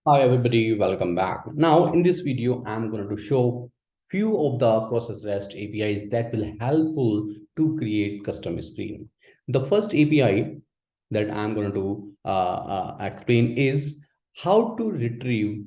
Hi everybody, welcome back. Now in this video, I'm going to show few of the process REST APIs that will helpful to create custom screen. The first API that I'm going to explain is how to retrieve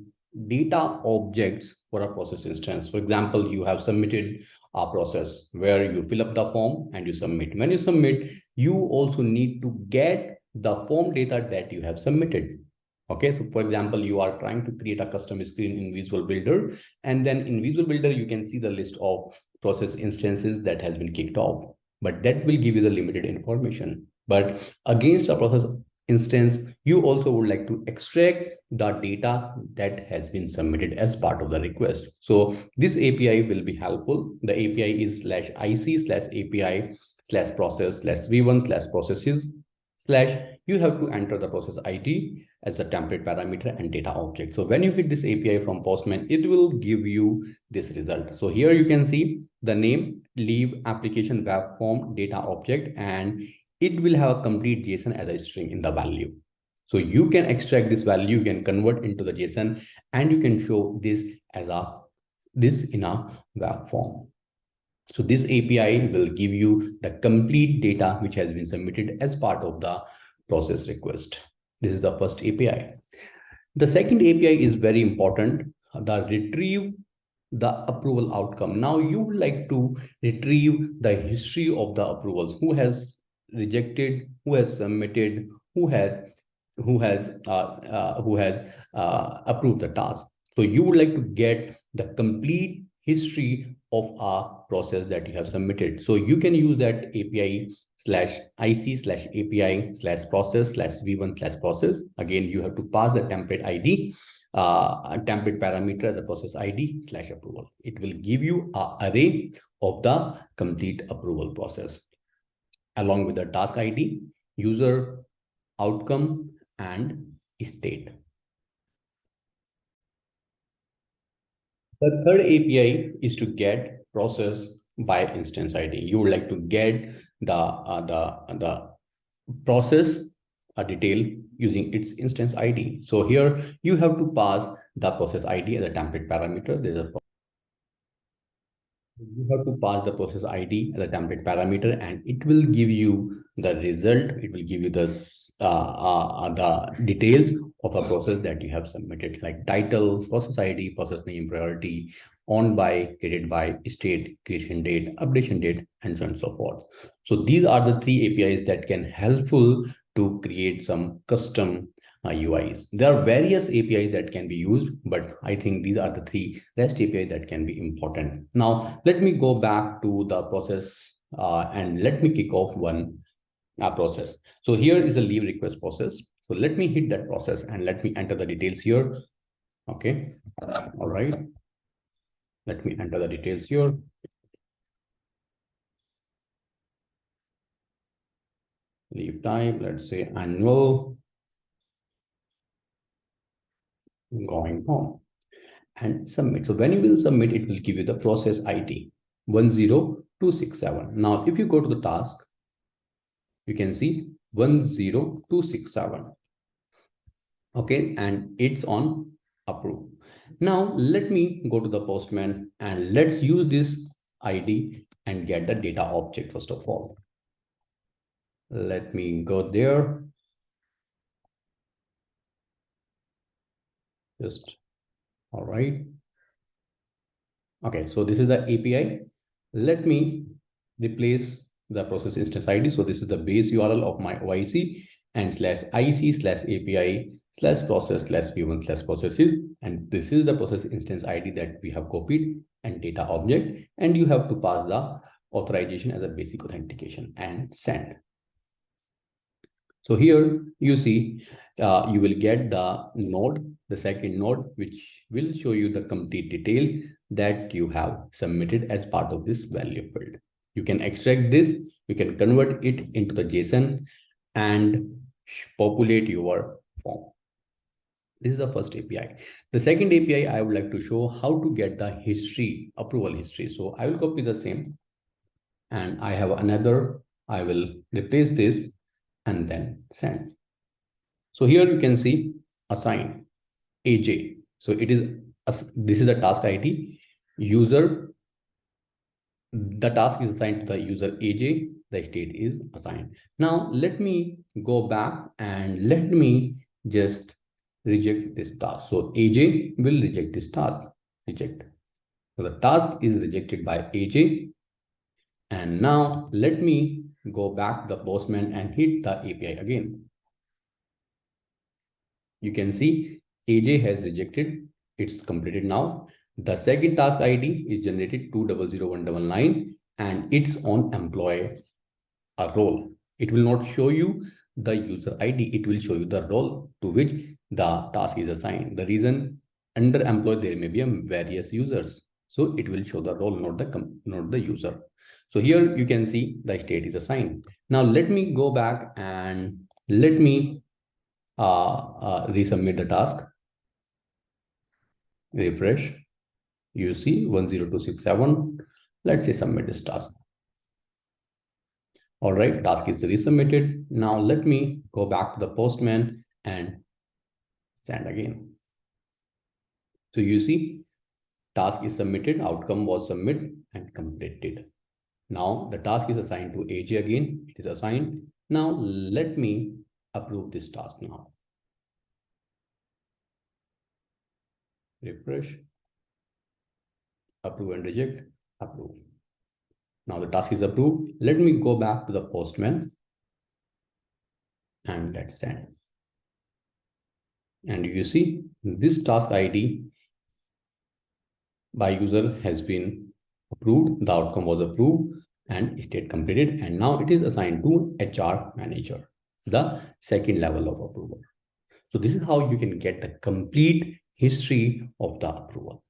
data objects for a process instance. For example, you have submitted a process where you fill up the form and you submit. When you submit, you also need to get the form data that you have submitted. Okay, so for example, you are trying to create a custom screen in Visual Builder, and then in Visual Builder, you can see the list of process instances that has been kicked off, but that will give you the limited information. But against a process instance, you also would like to extract the data that has been submitted as part of the request. So this API will be helpful. The API is /ic/API/process/v1/processes/ you have to enter the process ID as a template parameter and data object. So when you hit this API from Postman, it will give you this result. So here you can see the name, leave, application, web form, data object, and it will have a complete JSON as a string in the value. So you can extract this value, you can convert into the JSON, and you can show this as this in a web form. So this API will give you the complete data which has been submitted as part of the process request. This is the first API. The second API is very important, the retrieve the approval outcome. Now you would like to retrieve the history of the approvals, who has rejected, who has submitted, who has approved the task. So you would like to get the complete history of a process that you have submitted. So you can use that API/IC/API/process/v1/process. Again, you have to pass the template ID, a template parameter as a process ID/approval. It will give you an array of the complete approval process along with the task ID, user, outcome, and state. The third API is to get process by instance ID. You would like to get the process a detail using its instance ID. So here you have to pass the process ID as a template parameter. You have to pass the process ID as a template parameter, and it will give you the result. It will give you the details of a process that you have submitted, like title, process ID, process name, priority, on by, created by, state, creation date, updation date, and so on and so forth. So these are the three APIs that can helpful to create some custom UIs. There are various APIs that can be used, but I think these are the three REST API that can be important. Now, let me go back to the process and let me kick off one process. So here is a leave request process. So let me hit that process and let me enter the details here. Okay. All right. Let me enter the details here. Leave type, let's say annual, going home, and submit. So when you will submit, it will give you the process ID 10267. Now, if you go to the task, you can see 10267. Okay, and it's on approve. Now, let me go to the Postman and let's use this ID and get the data object first of all. Let me go there. Just all right. Okay, so this is the API. Let me replace the process instance ID. So this is the base URL of my OIC and /IC/API/process/v1/processes. And this is the process instance ID that we have copied and data object. And you have to pass the authorization as a basic authentication and send. So here you see, you will get the node, the second node, which will show you the complete detail that you have submitted as part of this value field. You can extract this, you can convert it into the JSON and populate your form. This is the first API. The second API, I would like to show how to get the history, approval history. So I will copy the same and I have another, I will replace this and then send. So here you can see assign. AJ. So this is a task ID. User, the task is assigned to the user AJ. The state is assigned. Now let me go back and let me just reject this task. So AJ will reject this task. Reject. So the task is rejected by AJ. And now let me go back the postman and hit the API again. You can see AJ has rejected. It's completed now. The second task ID is generated 200199 and it's on employee a role. It will not show you the user ID. It will show you the role to which the task is assigned. The reason under employee there may be various users. So it will show the role, not the user. So here you can see the state is assigned. Now let me go back and let me resubmit the task. Refresh. You see 10267. Let's say submit this task. All right, task is resubmitted. Now let me go back to the postman and send again. So you see, task is submitted, outcome was submit and completed. Now the task is assigned to AJ again. It is assigned. Now let me approve this task now. Refresh. Approve and reject. Approve. Now the task is approved. Let me go back to the postman and let's send. And you see this task ID by user has been approved. The outcome was approved and state completed. And now it is assigned to HR manager, the second level of approval. So this is how you can get the complete history of the approval.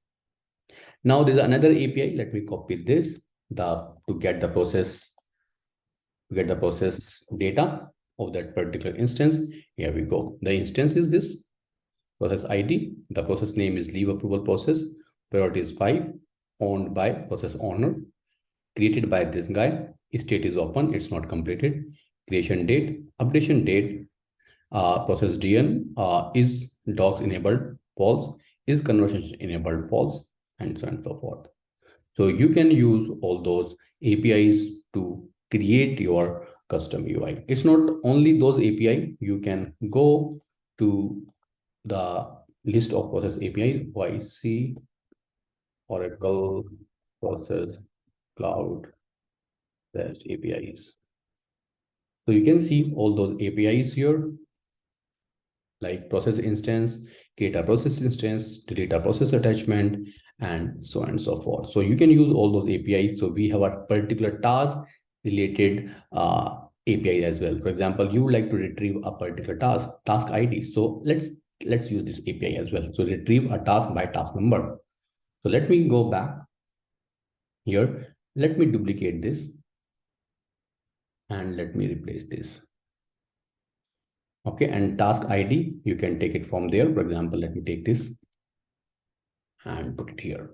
Now there's another API. Let me copy this to get the process data of that particular instance. Here we go. The instance is this process ID. The process name is leave approval process. Priority is 5, owned by process owner, created by this guy. State is open, it's not completed. Creation date, updation date, process DN is docs enabled false, is conversions enabled false, and so on and so forth. So you can use all those APIs to create your custom UI. It's not only those API. You can go to the list of process API, YC, Oracle, Process, Cloud, REST APIs. So you can see all those APIs here, like process instance, create a process instance, delete a process attachment, and so on and so forth. So you can use all those APIs. So we have a particular task related API as well. For example, you would like to retrieve a particular task ID. So let's use this API as well. So retrieve a task by task number. So let me go back here. Let me duplicate this and let me replace this. Okay, and task ID, you can take it from there. For example, let me take this and put it here.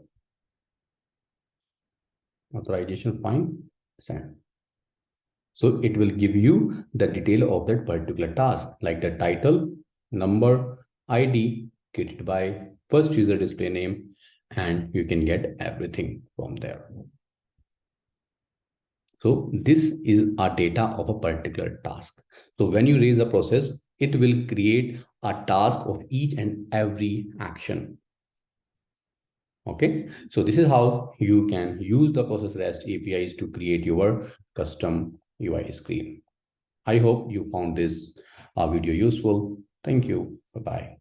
Authorization fine, send. So it will give you the detail of that particular task, like the title, number, ID, created by first user display name, and you can get everything from there. So this is our data of a particular task. So when you raise a process, it will create a task of each and every action. Okay, so this is how you can use the process REST APIs to create your custom UI screen. I hope you found this video useful. Thank you. Bye-bye.